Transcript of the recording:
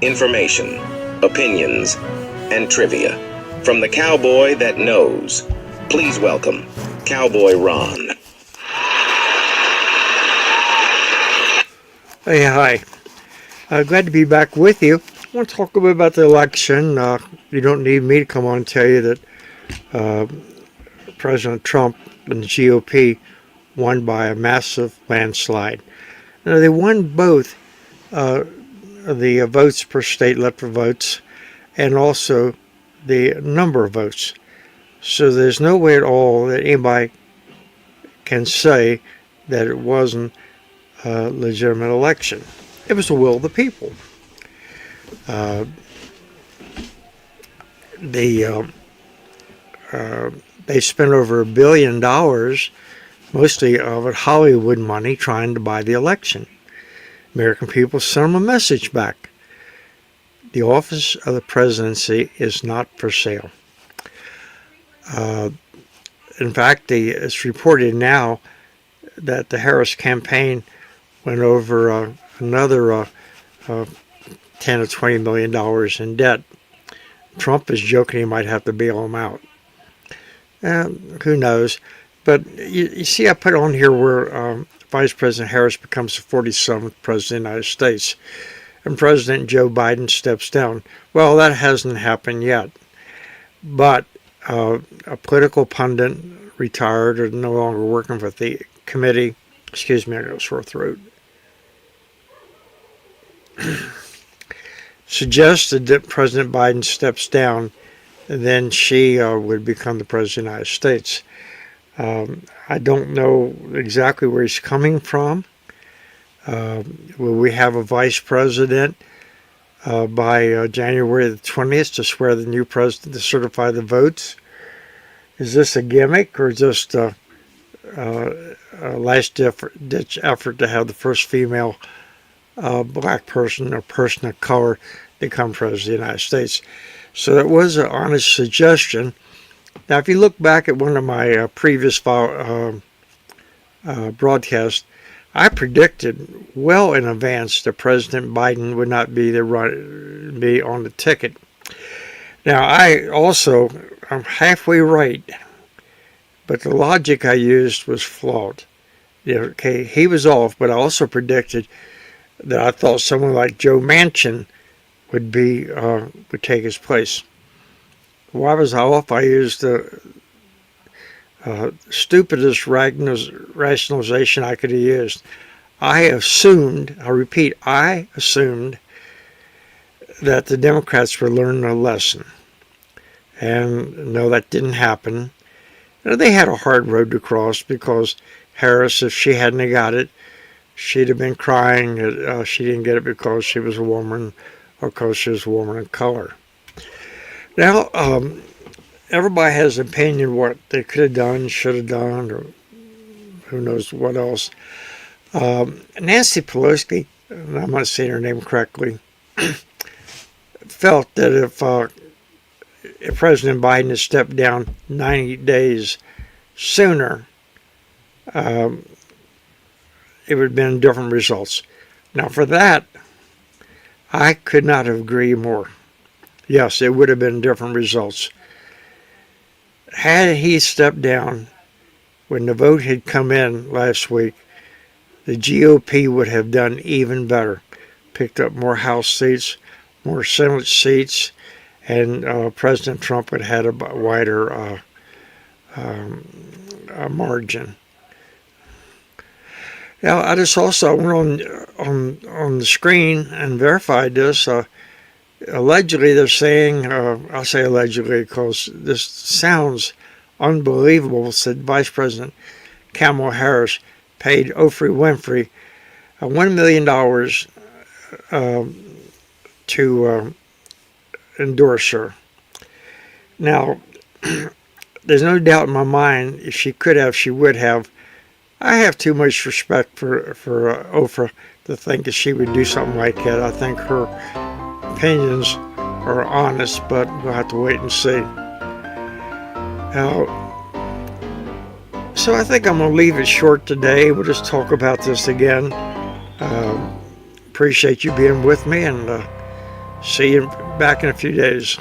Information, opinions, and trivia from the cowboy that knows. Please welcome Cowboy Ron. Hey, hi. Glad to be back with you. I want to talk a bit about the election. You don't need me to come on and tell you that President Trump and the GOP won by a massive landslide. Now, they won both the votes per state, electoral votes, and also the number of votes. So there's no way at all that anybody can say that it wasn't a legitimate election. It was the will of the people. They spent over $1 billion, mostly of it Hollywood money, trying to buy the election. American people sent them a message back. The office of the presidency is not for sale. In fact, it's reported now that the Harris campaign went over another $10 or $20 million in debt. Trump is joking he might have to bail them out. Who knows? But you see, I put on here where Vice President Harris becomes the 47th President of the United States, and President Joe Biden steps down. Well, that hasn't happened yet. But a political pundit, retired or no longer working for the committee, excuse me, I got a sore throat, suggested that President Biden steps down, and then she would become the President of the United States. I don't know exactly where he's coming from. Will we have a vice president by January the 20th to swear the new president to certify the votes? Is this a gimmick or just a last-ditch effort to have the first female black person or person of color become president of the United States? So it was an honest suggestion. Now, if you look back at one of my previous broadcasts, I predicted well in advance that President Biden would not be on the ticket. Now, I'm halfway right, but the logic I used was flawed. Okay, he was off, but I also predicted that I thought someone like Joe Manchin would take his place. Why was I off? I used the stupidest rationalization I could have used. I assumed that the Democrats were learning a lesson. And no, that didn't happen. They had a hard road to cross because Harris, if she hadn't got it, she'd have been crying that she didn't get it because she was a woman or because she was a woman of color. Now, everybody has an opinion what they could have done, should have done, or who knows what else. Nancy Pelosi, and I'm not saying her name correctly, felt that if President Biden had stepped down 90 days sooner, it would have been different results. Now, for that, I could not have agreed more. Yes, it would have been different results. Had he stepped down when the vote had come in last week, the GOP would have done even better. Picked up more House seats, more Senate seats, and President Trump would have had a wider margin. Now, I just also went on the screen and verified this. Allegedly, they're saying, I'll say allegedly because this sounds unbelievable, said Vice President Kamala Harris paid Oprah Winfrey $1 million to endorse her. Now, there's no doubt in my mind, if she could have, she would have. I have too much respect for Oprah to think that she would do something like that. I think her opinions are honest, but we'll have to wait and see. Now, so I think I'm going to leave it short today. We'll just talk about this again. appreciate you being with me, and see you back in a few days.